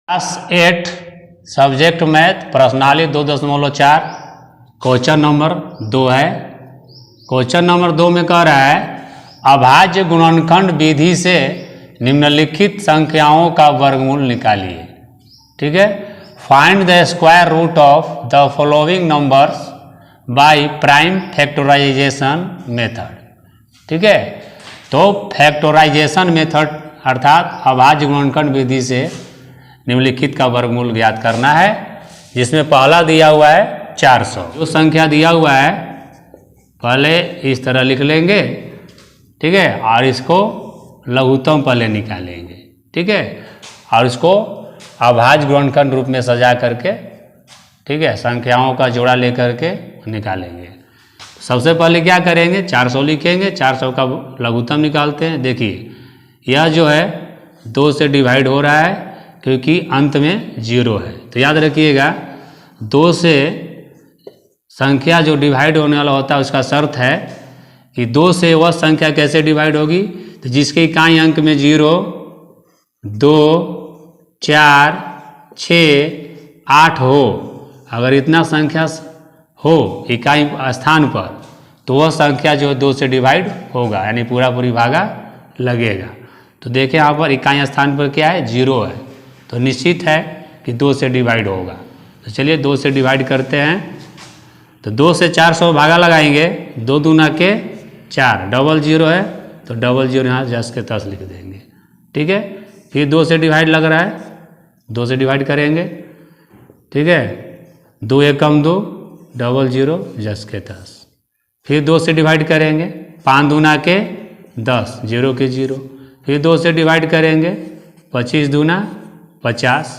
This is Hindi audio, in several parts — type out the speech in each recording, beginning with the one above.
क्लास 8 सब्जेक्ट मैथ प्रश्नावली 2.4 क्वेश्चन नंबर 2 है। क्वेश्चन नंबर 2 में कह रहा है अभाज्य गुणनखंड विधि से निम्नलिखित संख्याओं का वर्गमूल निकालिए। ठीक है, find the square root of the following numbers by prime factorisation method. ठीक है, तो फैक्टराइजेशन मेथड अर्थात अभाज्य गुणनखंड विधि से निम्नलिखित का वर्गमूल ज्ञात करना है, जिसमें पहला दिया हुआ है 400। जो संख्या दिया हुआ है पहले इस तरह लिख लेंगे, ठीक है, और इसको लघुत्तम पहले निकालेंगे। ठीक है, और इसको अभाज्य गुणनखंड रूप में सजा करके, ठीक है, संख्याओं का जोड़ा लेकर के निकालेंगे। सबसे पहले क्या करेंगे, 400 लिखेंगे, 400 का लघुत्तम निकालते हैं। देखिए यह जो है 2 से डिवाइड हो रहा है क्योंकि अंत में 0 है, तो याद रखिएगा 2 से संख्या जो डिवाइड होने वाला होता है उसका शर्त है कि 2 से वह संख्या कैसे डिवाइड होगी, तो जिसके इकाई अंक में 0, 2, 4, 6, 8 हो। अगर इतना संख्या हो इकाई स्थान पर तो वह संख्या जो है 2 से डिवाइड होगा, यानी पूरा पूरी भागा लगेगा। तो देखें यहाँ पर इकाई स्थान पर क्या है, 0 है, तो निश्चित है कि 2 से डिवाइड होगा। तो चलिए 2 से डिवाइड करते हैं। तो 2 से 400 भागा लगाएंगे, 2 दूना के 4, डबल 0 है तो डबल 0 यहाँ जस के तस लिख देंगे। ठीक है, फिर 2 से डिवाइड लग रहा है, 2 से डिवाइड करेंगे। ठीक है, 2 एकम 2, डबल 0 जस के तस। फिर 2 से डिवाइड करेंगे, 5 दूना के 10, 0 के 0। फिर 2 से डिवाइड करेंगे, 25 दूना 50।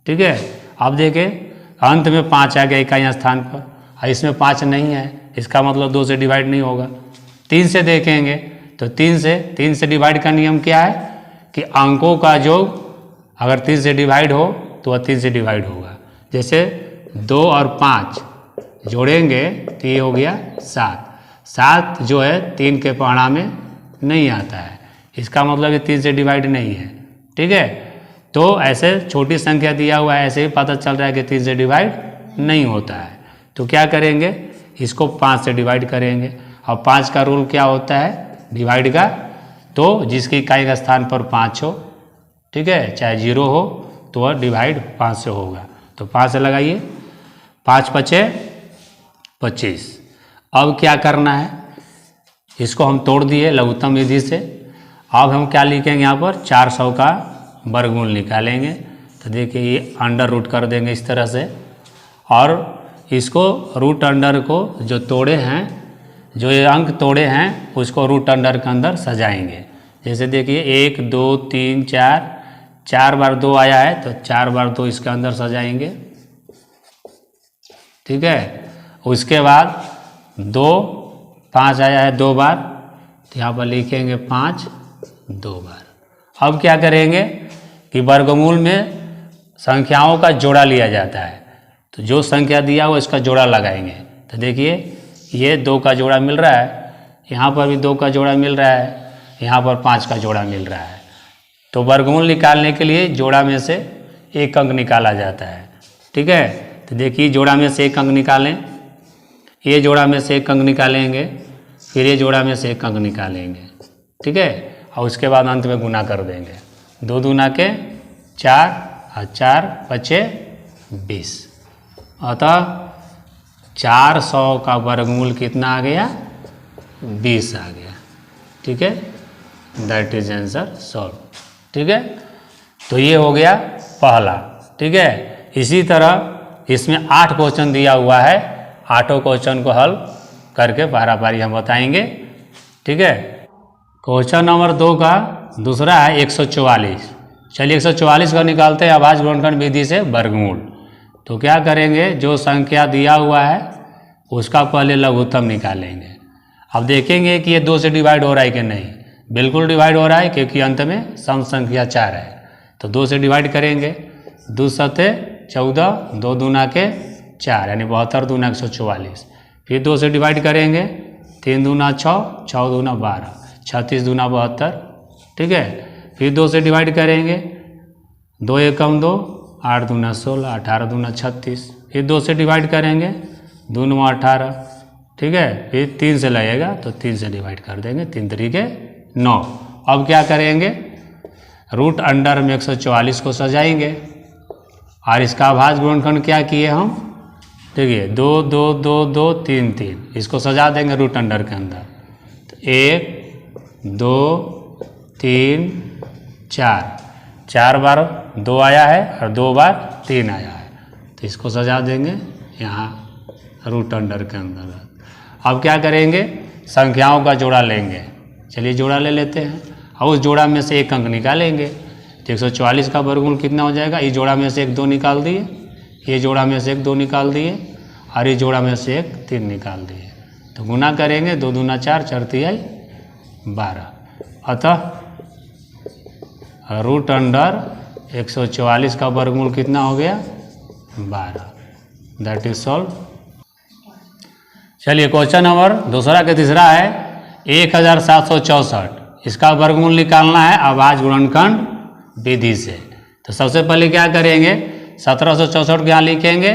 ठीक है, अब देखें अंत में 5 आ गया इकाई स्थान पर, और इसमें 5 नहीं है, इसका मतलब 2 से डिवाइड नहीं होगा। 3 से देखेंगे तो 3 से डिवाइड का नियम क्या है कि अंकों का योग अगर 3 से डिवाइड हो तो वह 3 से डिवाइड होगा। जैसे 2 और 5 जोड़ेंगे तो ये हो गया 7। 7 जो है 3 के पहाड़ा में नहीं आता है, इसका मतलब ये 3 से डिवाइड नहीं है। ठीक है, तो ऐसे छोटी संख्या दिया हुआ है, ऐसे ही पता चल रहा है कि 3 से डिवाइड नहीं होता है। तो क्या करेंगे, इसको 5 से डिवाइड करेंगे। और 5 का रूल क्या होता है डिवाइड का, तो जिसकी इकाई का स्थान पर 5 हो, ठीक है, चाहे 0 हो, तो वह डिवाइड 5 से होगा। तो 5 से लगाइए, 5 पचे 25। अब क्या करना है, इसको हम तोड़ दिए लघुत्तम विधि से। अब हम क्या लिखेंगे यहाँ पर, 400 का वर्गमूल निकालेंगे। तो देखिए ये अंडर रूट कर देंगे इस तरह से, और इसको रूट अंडर को जो तोड़े हैं, जो ये अंक तोड़े हैं उसको रूट अंडर के अंदर सजाएंगे। जैसे देखिए 1, 2, 3, 4 बार 2 आया है तो 4 बार 2 इसके अंदर सजाएंगे। ठीक है, उसके बाद 2, 5 आया है 2 बार, तो यहाँ पर लिखेंगे 5 2 बार। अब क्या करेंगे कि वर्गमूल में संख्याओं का जोड़ा लिया जाता है, तो जो संख्या दिया हुआ इसका जोड़ा लगाएंगे। तो देखिए ये 2 का जोड़ा मिल रहा है, यहाँ पर भी 2 का जोड़ा मिल रहा है, यहाँ पर 5 का जोड़ा मिल रहा है। तो वर्गमूल निकालने के लिए जोड़ा में से एक अंक निकाला जाता है। ठीक है, तो देखिए जोड़ा में से एक अंक निकालें, ये जोड़ा में से एक अंक निकालेंगे, फिर ये जोड़ा में से एक अंक निकालेंगे। ठीक है, और उसके बाद अंत में गुना कर देंगे, 2 दूना के 4 और 4 पचे 20। अतः 400 का वर्गमूल कितना आ गया, 20 आ गया। ठीक है, दैट इज आंसर सॉल्व। ठीक है, तो ये हो गया पहला। ठीक है, इसी तरह इसमें 8 क्वेश्चन दिया हुआ है, 8 क्वेश्चन को हल करके पारा पारी हम बताएंगे। ठीक है, क्वेश्चन नंबर 2 का दूसरा है 144। चलिए 144 का निकालते हैं अभाज्य गुणनखंड विधि से वर्गमूल। तो क्या करेंगे, जो संख्या दिया हुआ है उसका पहले लघुत्तम निकालेंगे। अब देखेंगे कि ये 2 से डिवाइड हो रहा है कि नहीं, बिल्कुल डिवाइड हो रहा है क्योंकि अंत में सम संख्या 4 है। तो 2 से डिवाइड करेंगे, 2 सते 14, 2 दूना के 4 यानी 72 दूना 144। फिर 2 से डिवाइड करेंगे, 3 दूना 6, 6 दूना 12, 36 दूना 72। ठीक है, फिर 2 से डिवाइड करेंगे, 2 एकम 2, 8 दूना 16, 18 दूना 36, फिर 2 से डिवाइड करेंगे, 2 9 18, ठीक है। फिर 3 से लगेगा तो 3 से डिवाइड कर देंगे, 3 तरीके 9। अब क्या करेंगे, रूट अंडर में 144 को सजाएंगे और इसका अभाज्य गुणनखंड क्या किए हम, देखिए 2 2 2 2 3 3, इसको सजा देंगे रूट अंडर के अंदर। तो 1 2 3 4, 4 बार 2 आया है और 2 बार 3 आया है, तो इसको सजा देंगे यहाँ रूट अंडर के अंदर। अब क्या करेंगे, संख्याओं का जोड़ा लेंगे। चलिए जोड़ा ले लेते हैं और उस जोड़ा में से एक अंक निकालेंगे। तो 144 का वर्गमूल कितना हो जाएगा, इस जोड़ा में से 1 2 निकाल दिए, ये जोड़ा में से 1 2 निकाल दिए और ये जोड़ा में से 1 3 निकाल दिए। तो गुना करेंगे, 2 दूना 4, 4 तिहाई 12। अतः रूट अंडर 144 का वर्गमूल कितना हो गया, 12। That is solve. चलिए क्वेश्चन नंबर दूसरा के तीसरा है 1764, इसका वर्गमूल निकालना है अभाज्य गुणनखंड विधि से। तो सबसे पहले क्या करेंगे, 1764 यहाँ लिखेंगे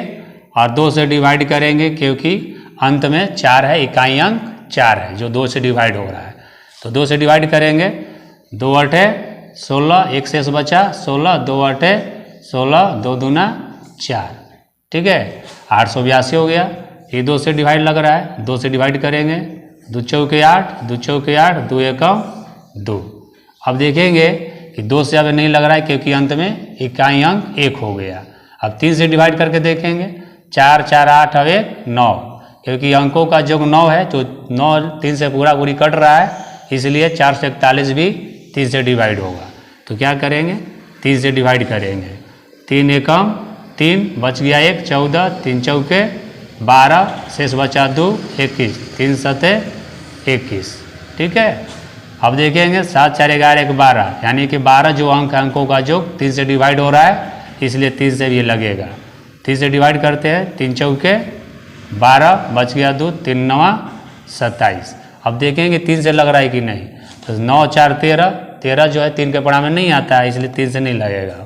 और 2 से डिवाइड करेंगे, क्योंकि अंत में 4 है, इकाई अंक 4 है जो 2 से डिवाइड हो रहा है। तो 2 से डिवाइड करेंगे, 2 8 16, एक शेष बचा 16, 2 8 16, 2 दूना 4, ठीक है, 882 हो गया। ये 2 से डिवाइड लग रहा है, 2 से डिवाइड करेंगे, 2 चौके 8, 2 चौके 8, 2 एकम 2। अब देखेंगे कि 2 से अब नहीं लग रहा है, क्योंकि अंत में इकाई अंक 1 हो गया। अब 3 से डिवाइड करके देखेंगे, 4 4 8 और 1 9, क्योंकि अंकों का योग 9 है, तो 9 3 से पूरा पूरी कट रहा है, इसलिए 4 से 41 भी 3 से डिवाइड होगा। तो क्या करेंगे, 3 से डिवाइड करेंगे, 3 एकम 3, बच गया 1, 14, 3 चौके 12, शेष बचा 2, 21, 3 सते 21, ठीक है। अब देखेंगे 7 4 11 1 12, यानी कि 12 जो अंक है, अंकों का योग 3 से डिवाइड हो रहा है, इसलिए 3 से भी लगेगा। 3 से डिवाइड करते हैं, 3 चौके 12, बच गया 2, 3 9 27। अब देखेंगे 3 से लग रहा है कि नहीं, तो 9 4 13, 13 जो है 3 के पड़ा में नहीं आता है, इसलिए 3 से नहीं लगेगा।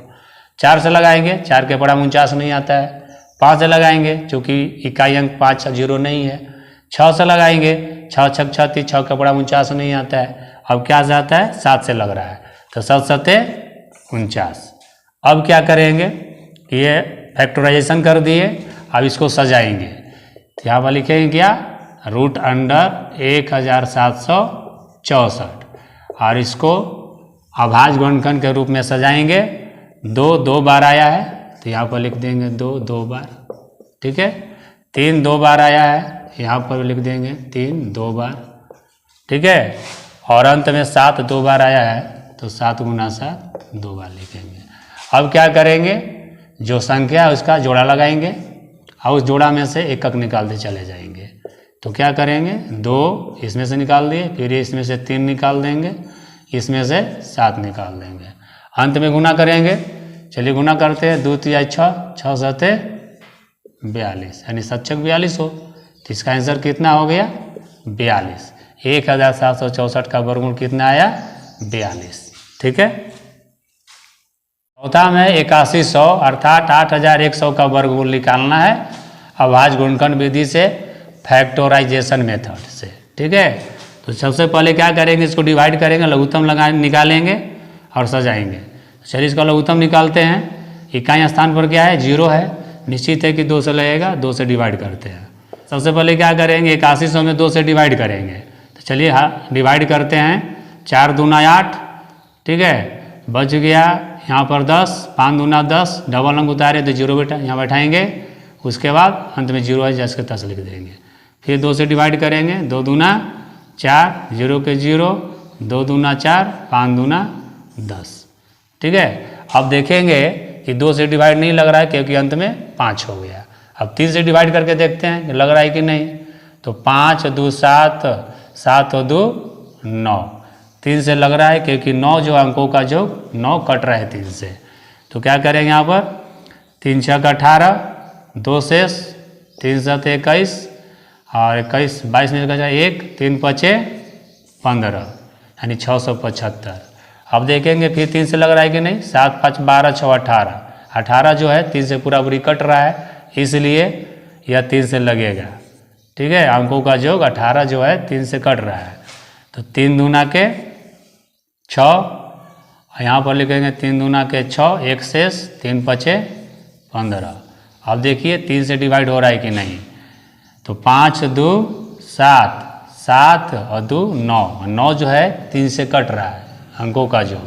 4 से लगाएंगे, 4 के पड़ा में 49 नहीं आता है। 5 से लगाएंगे, चूँकि इकाई अंक 5 0 नहीं है। 6 से लगाएंगे, 6 6 36, 6 का पड़ा 49 नहीं आता है। अब क्या से आता है, 7 से लग रहा है, तो 7 सते 49। अब क्या करेंगे, ये फैक्टराइजेशन कर दिए, अब इसको सजाएंगे। तो यहाँ पर लिखेंगे क्या, रूट अंडर 1764, और इसको अभाज्य गुणनखंड के रूप में सजाएंगे। 2 2 बार आया है, तो यहाँ पर लिख देंगे 2 2 बार, ठीक है। 3 2 बार आया है, यहाँ पर लिख देंगे 3 2 बार, ठीक है। और अंत में 7 2 बार आया है, तो 7 गुना 7 2 बार लिखेंगे। अब क्या करेंगे, जो संख्या है उसका जोड़ा लगाएंगे और उस जोड़ा में से एक निकालते चले जाएंगे। तो क्या करेंगे, 2 इसमें से निकाल दिए, फिर इसमें से 3 निकाल देंगे, इसमें से 7 निकाल देंगे, अंत में गुना करेंगे। चलिए गुना करते हैं, 2 3 6, 6 7 42, यानी 7 6 42 हो। तो इसका आंसर कितना हो गया, 42। 1764 का वर्गमूल कितना आया, 42, ठीक है। चौथा में 8100 अर्थात 8100 का वर्गमूल निकालना है अभाज्य गुणनखंड विधि से, फैक्टराइजेशन मेथड से, ठीक है। तो सबसे पहले क्या करेंगे, इसको डिवाइड करेंगे, लघुत्तम निकालेंगे और सजाएंगे। चलिए इसका लघुत्तम निकालते हैं। इकाई स्थान पर क्या है, 0 है, निश्चित है कि 2 से लगेगा, 2 से डिवाइड करते हैं। सबसे पहले क्या करेंगे, 8100 में 2 से डिवाइड करेंगे। तो चलिए डिवाइड करते हैं, 4 दूना 8, ठीक है, बच गया यहाँ पर 10, 5 दूना 10, डबल अंक उतारे तो 0 बैठा, यहाँ बैठाएंगे, उसके बाद अंत में 0 है, जैसे 10 लिख देंगे। फिर 2 से डिवाइड करेंगे, 2 दूना 4, 0 के 0, 2 दूना 4, 5 दूना 10, ठीक है। अब देखेंगे कि 2 से डिवाइड नहीं लग रहा है, क्योंकि अंत में 5 हो गया। अब 3 से डिवाइड करके देखते हैं कि लग रहा है कि नहीं। तो 5 2 7, 7 2 9, 3 से लग रहा है, क्योंकि 9 जो अंकों का जो 9 कट रहा है 3 से। तो क्या करेंगे, यहाँ पर 3 6 18, 2 शेष, 3 7 21 और 21 22 में का 1, 3 5 15, यानी 675। अब देखेंगे फिर 3 से लग रहा है कि नहीं, 7 5 12 6 18, 18 जो है 3 से पूरा पूरी कट रहा है, इसलिए यह 3 से लगेगा। ठीक है, अंकों का योग 18 जो है 3 से कट रहा है, तो 3 दूना के 6, यहाँ पर लिखेंगे 3 दूना के 6, 1 शेष, 3 पचे 15। अब देखिए 3 से डिवाइड हो रहा है कि नहीं, तो 5 2 7, 7 और 2 9, 9 जो है 3 से कट रहा है अंकों का जो,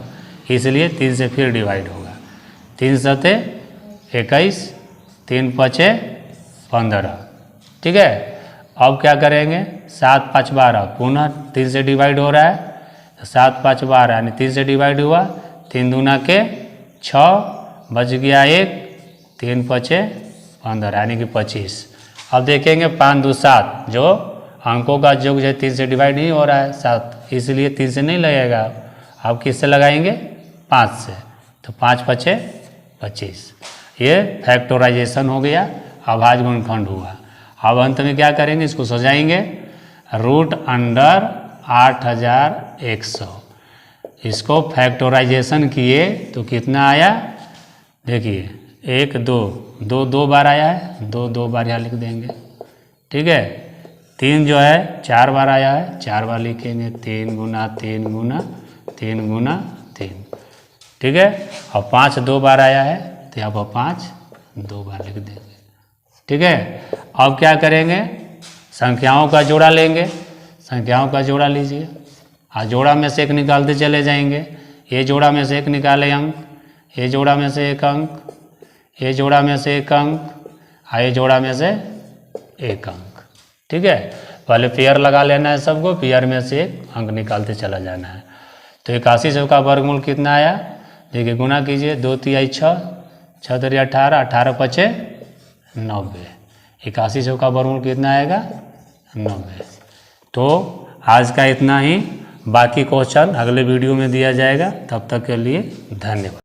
इसलिए 3 से फिर डिवाइड होगा। 3 सते 21, 3 पचे 15। ठीक है, अब क्या करेंगे, 7 5 12, पुनः 3 से डिवाइड हो रहा है, तो 7 5 12 यानी 3 से डिवाइड हुआ, 3 दूना के 6, बच गया 1, 3 पचे 15 यानी कि 25। अब देखेंगे 5 2 7, जो अंकों का योग जो है 3 से डिवाइड नहीं हो रहा है 7, इसलिए 3 से नहीं लगेगा। अब किससे लगाएंगे, 5 से, तो 5 पचे 25। ये फैक्टराइजेशन हो गया, अभाज्य गुणनखंड हुआ। अब अंत में क्या करेंगे, इसको सजाएंगे, रूट अंडर 8100। इसको फैक्टराइजेशन किए तो कितना आया, देखिए 1 2 2 2 बार आया है, 2 2 बार यहाँ लिख देंगे। ठीक है, 3 जो है 4 बार आया है, 4 बार लिखेंगे, 3 गुना 3 गुना 3 गुना 3। ठीक है, और 5 2 बार आया है, तो यहाँ पर 5 2 बार लिख देंगे। ठीक है, अब क्या करेंगे, संख्याओं का जोड़ा लेंगे, संख्याओं का जोड़ा लीजिए, और जोड़ा में से 1 निकालते चले जाएंगे। ये जोड़ा में से 1 निकाले अंक, ये जोड़ा में से 1 अंक, ये जोड़ा में से 1 अंक, ये जोड़ा में से 1 अंक। ठीक है, पहले पेयर लगा लेना है सबको, पेयर में से 1 अंक निकालते चला जाना है। तो 8100 का वर्गमूल कितना आया, देखिए गुना कीजिए, 2 3 6, 6 3 18, 18 पचे 90। 8100 का वर्गमूल कितना आएगा, 90। तो आज का इतना ही, बाकी क्वेश्चन अगले वीडियो में दिया जाएगा। तब तक के लिए धन्यवाद।